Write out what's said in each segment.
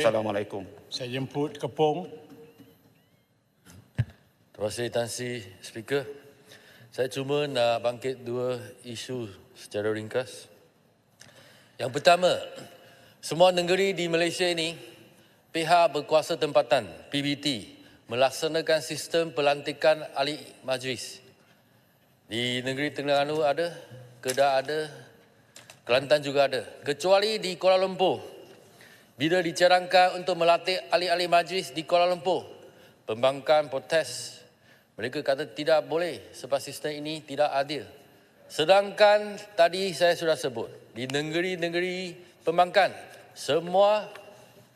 Assalamualaikum. Saya jemput Kepong. Terima kasih Tan Sri Speaker. Saya cuma nak bangkit dua isu secara ringkas. Yang pertama, semua negeri di Malaysia ini, pihak berkuasa tempatan PBT melaksanakan sistem pelantikan ahli majlis. Di negeri Terengganu ada, Kedah ada, Kelantan juga ada. Kecuali di Kuala Lumpur. Bila dicarangkan untuk melatih ahli-ahli majlis di Kuala Lumpur, pembangkang protes. Mereka kata tidak boleh sebab sistem ini tidak adil. Sedangkan tadi saya sudah sebut, di negeri-negeri pembangkang, semua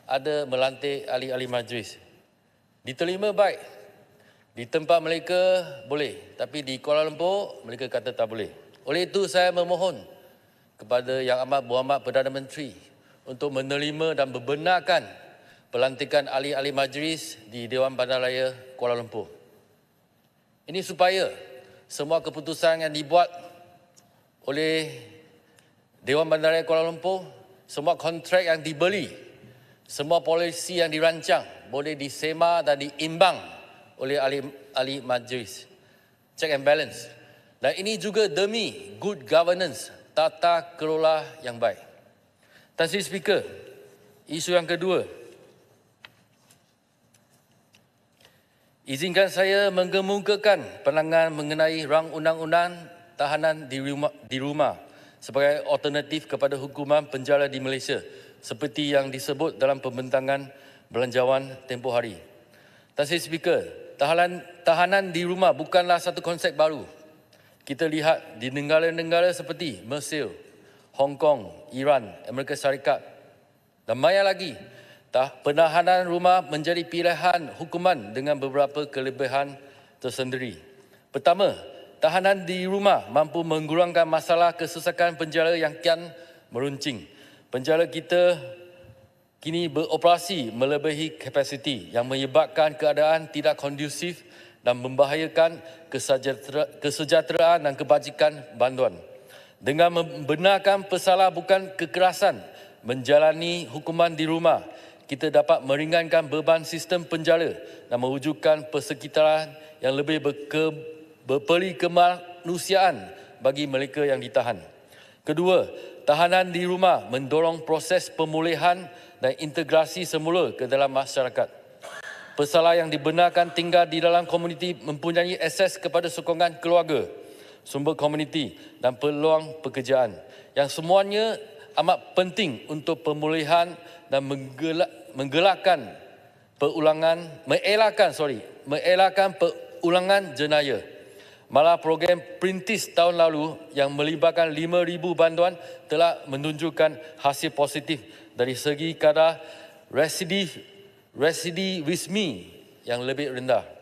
ada melantik ahli-ahli majlis. Diterima baik. Di tempat mereka boleh, tapi di Kuala Lumpur mereka kata tak boleh. Oleh itu saya memohon kepada Yang Amat Berhormat Perdana Menteri untuk menerima dan membenarkan pelantikan ahli-ahli majlis di Dewan Bandaraya Kuala Lumpur. Ini supaya semua keputusan yang dibuat oleh Dewan Bandaraya Kuala Lumpur, semua kontrak yang dibeli, semua polisi yang dirancang boleh disema dan diimbang oleh ahli majlis. Check and balance. Dan ini juga demi good governance, tata kelola yang baik. Tan Sri Speaker, isu yang kedua. Izinkan saya mengemukakan pandangan mengenai rang undang-undang tahanan di rumah sebagai alternatif kepada hukuman penjara di Malaysia seperti yang disebut dalam pembentangan belanjawan tempoh hari. Tan Sri Speaker, tahanan di rumah bukanlah satu konsep baru. Kita lihat di negara-negara seperti Mesir, Hong Kong, Iran, Amerika Syarikat dan banyak lagi. Penahanan rumah menjadi pilihan hukuman dengan beberapa kelebihan tersendiri. Pertama, tahanan di rumah mampu mengurangkan masalah kesesakan penjara yang kian meruncing. Penjara kita kini beroperasi melebihi kapasiti yang menyebabkan keadaan tidak kondusif dan membahayakan kesejahteraan dan kebajikan bantuan. Dengan membenarkan pesalah bukan kekerasan menjalani hukuman di rumah, kita dapat meringankan beban sistem penjara dan mewujudkan persekitaran yang lebih berperi kemanusiaan bagi mereka yang ditahan. Kedua, tahanan di rumah mendorong proses pemulihan dan integrasi semula ke dalam masyarakat. Pesalah yang dibenarkan tinggal di dalam komuniti mempunyai akses kepada sokongan keluarga, sumber komuniti dan peluang pekerjaan yang semuanya amat penting untuk pemulihan dan mengelakkan pengulangan jenayah. Malah program Perintis tahun lalu yang melibatkan 5,000 bantuan telah menunjukkan hasil positif dari segi kadar residivisme yang lebih rendah.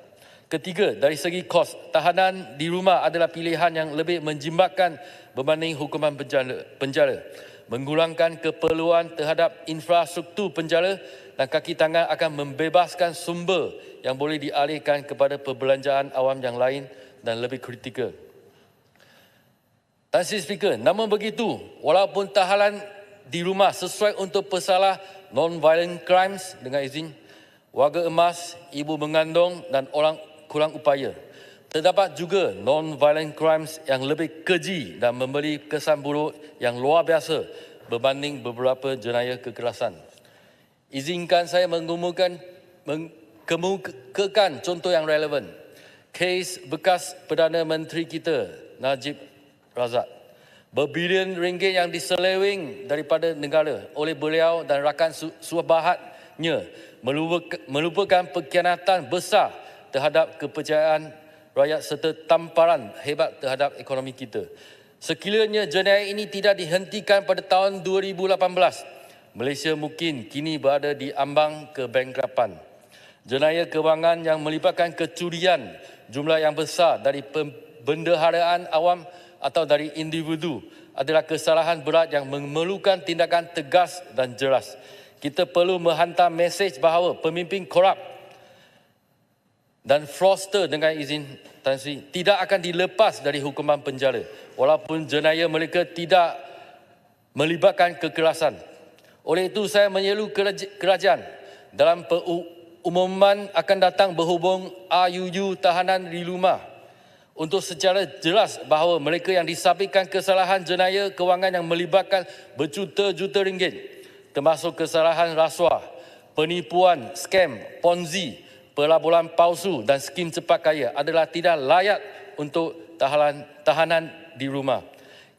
Ketiga, dari segi kos, tahanan di rumah adalah pilihan yang lebih menjimatkan berbanding hukuman penjara. Mengurangkan keperluan terhadap infrastruktur penjara dan kaki tangan akan membebaskan sumber yang boleh dialihkan kepada perbelanjaan awam yang lain dan lebih kritikal. Tan Sri Speaker, namun begitu, walaupun tahanan di rumah sesuai untuk pesalah non-violent crimes dengan izin warga emas, ibu mengandung dan orang kurang upaya. Terdapat juga non-violent crimes yang lebih keji dan memberi kesan buruk yang luar biasa berbanding beberapa jenayah kekerasan. Izinkan saya mengemukakan contoh yang relevan. Kes bekas Perdana Menteri kita, Najib Razak. Berbilion ringgit yang diseleweng daripada negara oleh beliau dan rakan suhabatnya merupakan pengkhianatan besar terhadap kepercayaan rakyat serta tamparan hebat terhadap ekonomi kita. Sekiranya jenayah ini tidak dihentikan pada tahun 2018, Malaysia mungkin kini berada di ambang kebangkrapan. Jenayah kewangan yang melibatkan kecurian jumlah yang besar dari pembendaharaan awam atau dari individu adalah kesalahan berat yang memerlukan tindakan tegas dan jelas. Kita perlu menghantar mesej bahawa pemimpin korup dan fraudster dengan izin Tan Sri tidak akan dilepas dari hukuman penjara walaupun jenayah mereka tidak melibatkan kekerasan. Oleh itu, saya menyelu kerajaan dalam pengumuman akan datang berhubung RUU tahanan di rumah untuk secara jelas bahawa mereka yang disabitkan kesalahan jenayah kewangan yang melibatkan berjuta-juta ringgit, termasuk kesalahan rasuah, penipuan, skam, ponzi, pelaburan palsu dan skim cepat kaya adalah tidak layak untuk tahanan di rumah.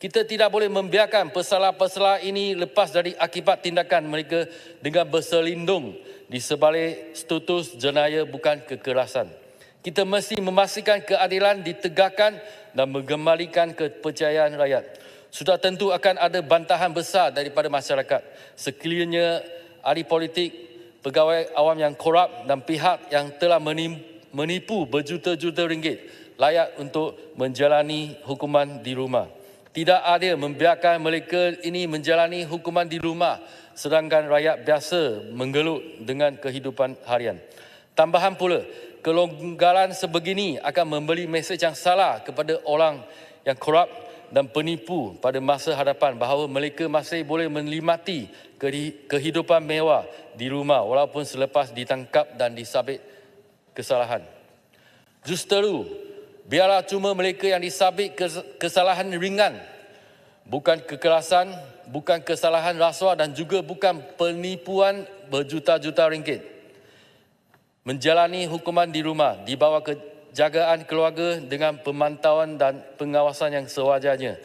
Kita tidak boleh membiarkan pesalah-pesalah ini lepas dari akibat tindakan mereka dengan berselindung di sebalik status jenayah bukan kekerasan. Kita mesti memastikan keadilan ditegakkan dan mengembalikan kepercayaan rakyat. Sudah tentu akan ada bantahan besar daripada masyarakat sekiranya ahli politik, pegawai awam yang korup dan pihak yang telah menipu berjuta-juta ringgit layak untuk menjalani hukuman di rumah. Tidak adil membiarkan mereka ini menjalani hukuman di rumah sedangkan rakyat biasa menggelut dengan kehidupan harian. Tambahan pula, kelonggaran sebegini akan memberi mesej yang salah kepada orang yang korup dan penipu pada masa hadapan bahawa mereka masih boleh menikmati kehidupan mewah di rumah walaupun selepas ditangkap dan disabit kesalahan. Justeru, biarlah cuma mereka yang disabit kesalahan ringan, bukan kekerasan, bukan kesalahan rasuah dan juga bukan penipuan berjuta-juta ringgit, menjalani hukuman di rumah di bawah kejagaan keluarga dengan pemantauan dan pengawasan yang sewajarnya.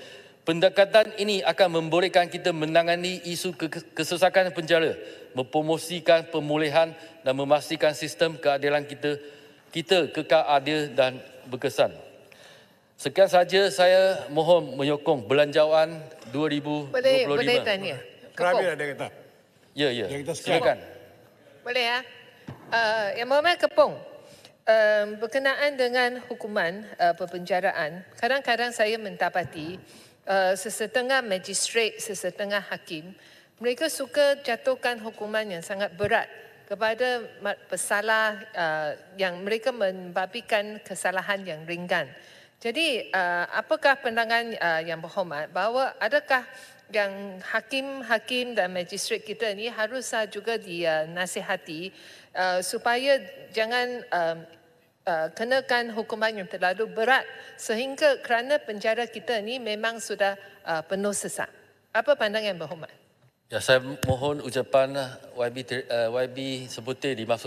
Pendekatan ini akan membolehkan kita menangani isu kesesakan penjara, mempromosikan pemulihan dan memastikan sistem keadilan kita kekal adil dan berkesan. Sekian saja, saya mohon menyokong Belanjawan 2025. Boleh tanya? Kerana ada kata. Ya. Yang kita Silakan. Boleh ya? Yang Muhammad Kepong, berkenaan dengan hukuman perpenjaraan, kadang-kadang saya mendapati sesetengah magistrat, sesetengah hakim, mereka suka jatuhkan hukuman yang sangat berat kepada pesalah yang mereka membabikan kesalahan yang ringan. Jadi, apakah pandangan Yang Berhormat bahawa adakah yang hakim-hakim dan magistrat kita ni harus juga dinasihati supaya jangan kenakan hukuman yang terlalu berat sehingga kerana penjara kita ni memang sudah penuh sesak. Apa pandangan Yang Berhormat? Ya, saya mohon ucapan YB sebutir dimasukkan